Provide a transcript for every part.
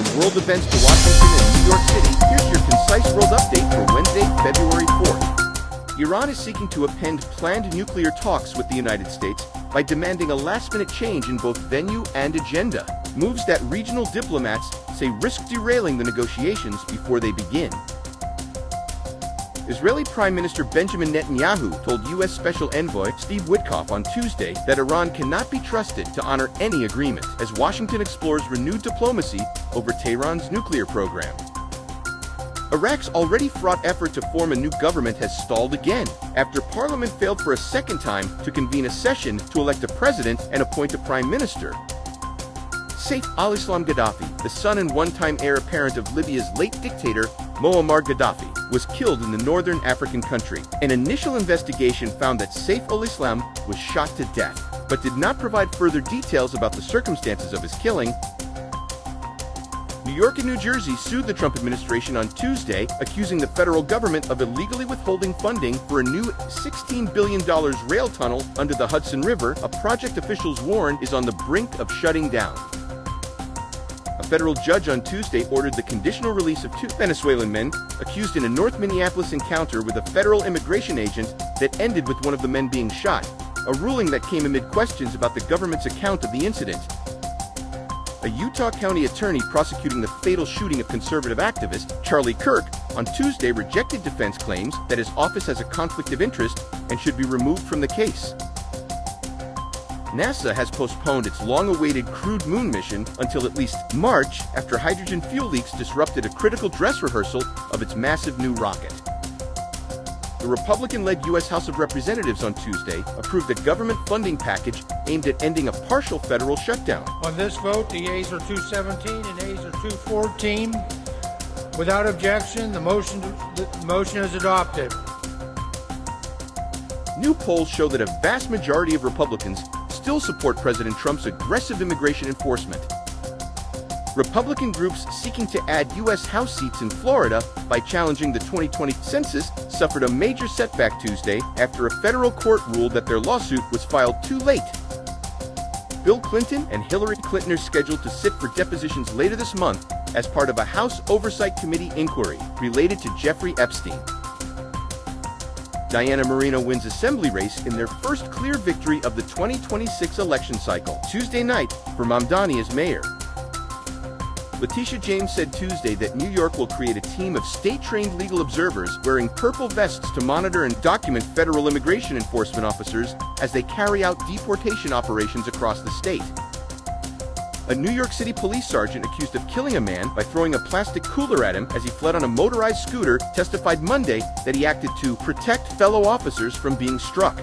From world events to Washington and New York City, here's your concise world update for Wednesday, February 4th. Iran is seeking to append planned nuclear talks with the United States by demanding a last-minute change in both venue and agenda, moves that regional diplomats say risk derailing the negotiations before they begin. Israeli Prime Minister Benjamin Netanyahu told U.S. Special Envoy Steve Witkoff on Tuesday that Iran cannot be trusted to honor any agreement as Washington explores renewed diplomacy over Tehran's nuclear program. Iraq's already fraught effort to form a new government has stalled again after parliament failed for a second time to convene a session to elect a president and appoint a prime minister. Saif al-Islam Gaddafi, the son and one-time heir apparent of Libya's late dictator Muammar Gaddafi, was killed in the northern African country. An initial investigation found that Saif al-Islam was shot to death, but did not provide further details about the circumstances of his killing. New York and New Jersey sued the Trump administration on Tuesday, accusing the federal government of illegally withholding funding for a new $16 billion rail tunnel under the Hudson River, a project officials warn is on the brink of shutting down. A federal judge on Tuesday ordered the conditional release of two Venezuelan men accused in a North Minneapolis encounter with a federal immigration agent that ended with one of the men being shot, a ruling that came amid questions about the government's account of the incident. A Utah County attorney prosecuting the fatal shooting of conservative activist Charlie Kirk on Tuesday rejected defense claims that his office has a conflict of interest and should be removed from the case. NASA has postponed its long-awaited crewed moon mission until at least March after hydrogen fuel leaks disrupted a critical dress rehearsal of its massive new rocket. The Republican-led U.S. House of Representatives on Tuesday approved a government funding package aimed at ending a partial federal shutdown. On this vote, the yeas are 217 and nays are 214. Without objection, the motion is adopted. New polls show that a vast majority of Republicans still support President Trump's aggressive immigration enforcement. Republican groups seeking to add U.S. House seats in Florida by challenging the 2020 census suffered a major setback Tuesday after a federal court ruled that their lawsuit was filed too late. Bill Clinton and Hillary Clinton are scheduled to sit for depositions later this month as part of a House Oversight Committee inquiry related to Jeffrey Epstein. Diana Marino wins assembly race in their first clear victory of the 2026 election cycle Tuesday night for Mamdani as mayor. Letitia James said Tuesday that New York will create a team of state-trained legal observers wearing purple vests to monitor and document federal immigration enforcement officers as they carry out deportation operations across the state. A New York City police sergeant accused of killing a man by throwing a plastic cooler at him as he fled on a motorized scooter testified Monday that he acted to protect fellow officers from being struck.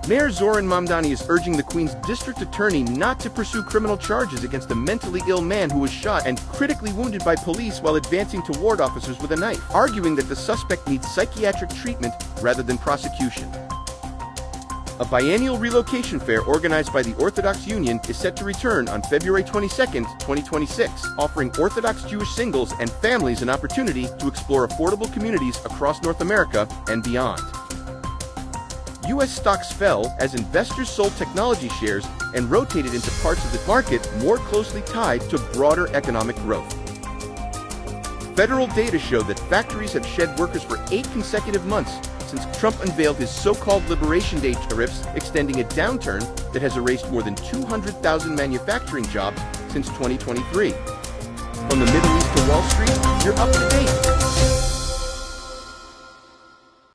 Mayor Zoran Mamdani is urging the Queens District Attorney not to pursue criminal charges against a mentally ill man who was shot and critically wounded by police while advancing toward officers with a knife, arguing that the suspect needs psychiatric treatment rather than prosecution. A biennial relocation fair organized by the Orthodox Union is set to return on February 22, 2026, offering Orthodox Jewish singles and families an opportunity to explore affordable communities across North America and beyond. U.S. stocks fell as investors sold technology shares and rotated into parts of the market more closely tied to broader economic growth. Federal data show that factories have shed workers for 8 consecutive months since Trump unveiled his so-called Liberation Day tariffs, extending a downturn that has erased more than 200,000 manufacturing jobs since 2023. From the Middle East to Wall Street, you're up to date.